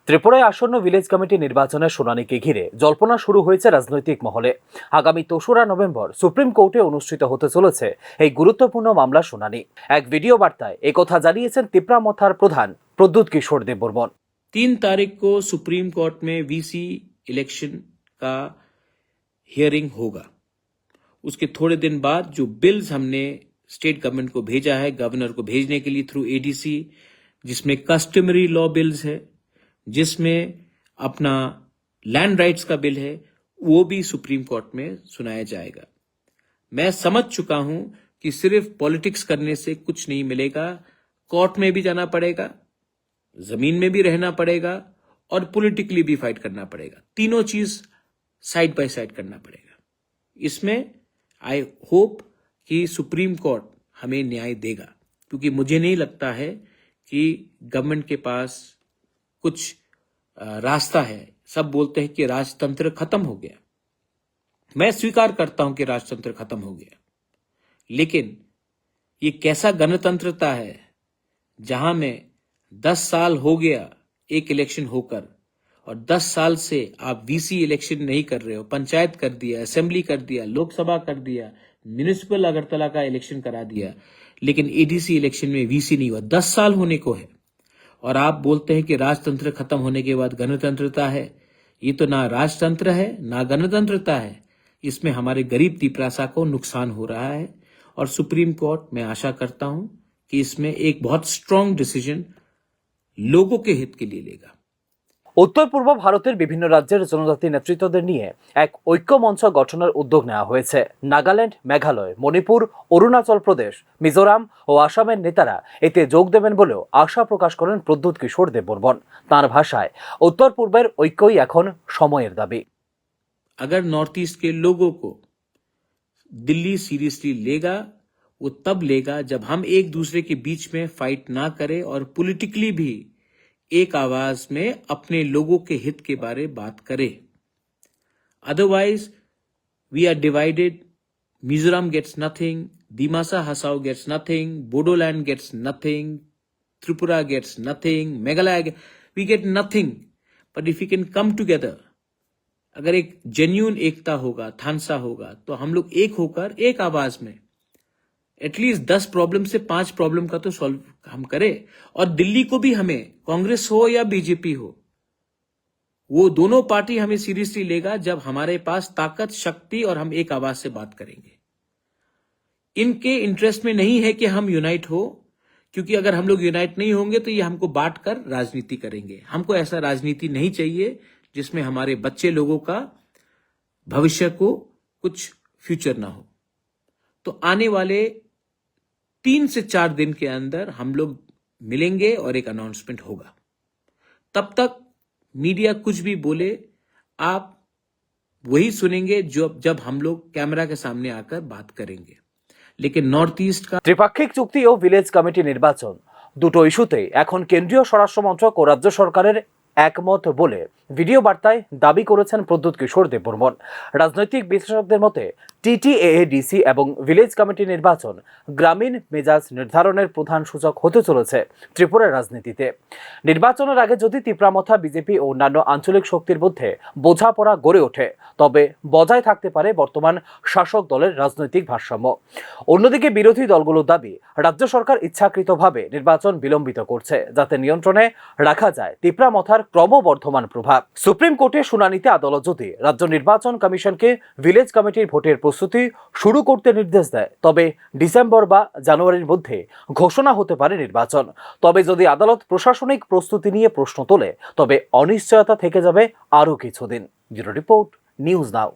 ত্রিপুরায় আসন্ন village committee নির্বাচনের শুনানিকে ঘিরে জল্পনা শুরু হয়েছে রাজনৈতিক মহলে। আগামী ২রা নভেম্বর সুপ্রিম কোর্টে অনুষ্ঠিত হতে চলেছে এই গুরুত্বপূর্ণ মামলার শুনানি। এক ভিডিও বার্তায় একথা জানিয়েছেন তিপ্রামথার প্রধান প্রদ্যুৎ কিশোর দেববর্মন। 3 तारीख को सुप्रीम कोर्ट में वीसी इलेक्शन का हियरिंग होगा। उसके थोड़े दिन बाद जो बिल्स हमने स्टेट गवर्नमेंट को भेजा है, गवर्नर को भेजने के लिए थ्रू एडीसी, जिसमें कस्टमरी लॉ बिल्स है, जिसमें अपना लैंड राइट्स का बिल है, वो भी सुप्रीम कोर्ट में सुनाया जाएगा। मैं समझ चुका हूं कि सिर्फ पॉलिटिक्स करने से कुछ नहीं मिलेगा, कोर्ट में भी जाना पड़ेगा, जमीन में भी रहना पड़ेगा और पॉलिटिकली भी फाइट करना पड़ेगा। तीनों चीज साइड बाय साइड करना पड़ेगा। इसमें आई होप कि सुप्रीम कोर्ट हमें न्याय देगा, क्योंकि मुझे नहीं लगता है कि गवर्नमेंट के पास कुछ रास्ता है। सब बोलते हैं कि राजतंत्र खत्म हो गया। मैं स्वीकार करता हूं कि राजतंत्र खत्म हो गया, लेकिन ये कैसा गणतंत्रता है जहां में 10 साल हो गया एक इलेक्शन होकर, और 10 साल से आप वीसी इलेक्शन नहीं कर रहे हो। पंचायत कर दिया, असेंबली कर दिया, लोकसभा कर दिया, म्युनिसिपल अगरतला का इलेक्शन करा दिया, लेकिन एडीसी इलेक्शन में वीसी नहीं हुआ। 10 साल होने को है और आप बोलते हैं कि राजतंत्र खत्म होने के बाद गणतंत्रता है। ये तो ना राजतंत्र है ना गणतंत्रता है। इसमें हमारे गरीब तिपरासा को नुकसान हो रहा है और सुप्रीम कोर्ट, मैं आशा करता हूं कि इसमें एक बहुत स्ट्रांग डिसीजन लोगों के हित के लिए लेगा। উত্তর পূর্ব ভারতের বিভিন্ন রাজ্যের জনজাতি নেতৃত্বদের নিয়ে এক ঐক্য মঞ্চ গঠনের উদ্যোগ নেওয়া হয়েছে। নাগাল্যান্ড, মেঘালয়, মণিপুর, অরুণাচল প্রদেশ, মিজোরাম ও আসামের নেতারা এতে যোগ দেবেন বলেও আশা প্রকাশ করেন প্রদ্যুৎ কিশোর দেববর্মন। তাঁর ভাষায়, উত্তর পূর্বের ঐক্যই এখন সময়ের দাবি। अगर नॉर्थ ईस्ट के लोगों को दिल्ली सीरियसली लेगा, वो तब लेगा जब हम एक दूसरे के बीच में फाइट ना करें और पॉलिटिकली भी एक आवाज में अपने लोगों के हित के बारे बात करें। Otherwise we are divided. Mizoram gets nothing, Dimasa Hasao gets nothing, Bodoland gets nothing, Tripura gets nothing, Meghalaya we get nothing. But if you can come together, अगर एक जेन्यून एकता होगा, थानसा होगा, तो हम लोग एक होकर एक आवाज में एटलीस्ट 10 प्रॉब्लम से 5 प्रॉब्लम का तो सॉल्व हम करें। और दिल्ली को भी हमें, कांग्रेस हो या बीजेपी हो, वो दोनों पार्टी हमें सीरियसली लेगा जब हमारे पास ताकत, शक्ति और हम एक आवाज से बात करेंगे। इनके इंटरेस्ट में नहीं है कि हम यूनाइट हो, क्योंकि अगर हम लोग यूनाइट नहीं होंगे तो ये हमको बांट कर राजनीति करेंगे। हमको ऐसा राजनीति नहीं चाहिए जिसमें हमारे बच्चे लोगों का भविष्य को कुछ फ्यूचर ना हो। तो आने वाले 3 से 4 दिन के अंदर हम लोग मिलेंगे और एक अनाउंसमेंट होगा। तब तक मीडिया कुछ भी बोले, आप वही सुनेंगे जब हम लोग कैमरा के सामने आकर बात करेंगे। लेकिन नॉर्थ ईस्ट का ত্রিপাক্ষিক চুক্তি ও ভিলেজ কমিটি নির্বাচন দুটো ইস্যুতেই এখন কেন্দ্রীয় স্বরাষ্ট্র মন্ত্রক ও রাজ্য সরকারের একমত বলে ভিডিও বার্তায় দাবি করেছেন প্রদ্যুৎ কিশোর দেববর্মন। রাজনৈতিক বিশ্লেষকদের মতে টিটিএডিসি এবং ভিলেজ কমিটি নির্বাচন গ্রামীণ মেজাজ নির্ধারণের প্রধান সূচক হতে চলেছে ত্রিপুরার রাজনীতিতে। নির্বাচনের আগে যদি তিপ্রামথা, বিজেপি ও অন্যান্য আঞ্চলিক শক্তির মধ্যে বোঝাপড়া গড়ে ওঠে, তবে বজায় থাকতে পারে বর্তমান শাসক দলের রাজনৈতিক ভারসাম্য। অন্যদিকে বিরোধী দলগুলোর দাবি, রাজ্য সরকার ইচ্ছাকৃতভাবে নির্বাচন বিলম্বিত করছে যাতে নিয়ন্ত্রণে রাখা যায় তিপ্রামথার ক্রমবর্ধমান প্রভাব। সুপ্রিম কোর্টে শুনানিতে আদালত যদি রাজ্য নির্বাচন কমিশনকে ভিলেজ কমিটির ভোটের প্রস্তুতি শুরু করতে নির্দেশ দেয়, তবে ডিসেম্বর বা জানুয়ারির মধ্যে ঘোষণা হতে পারে নির্বাচন। তবে যদি আদালত প্রশাসনিক প্রস্তুতি নিয়ে প্রশ্ন তোলে, তবে অনিশ্চয়তা থেকে যাবে আরও কিছুদিন। Bureau report, news now.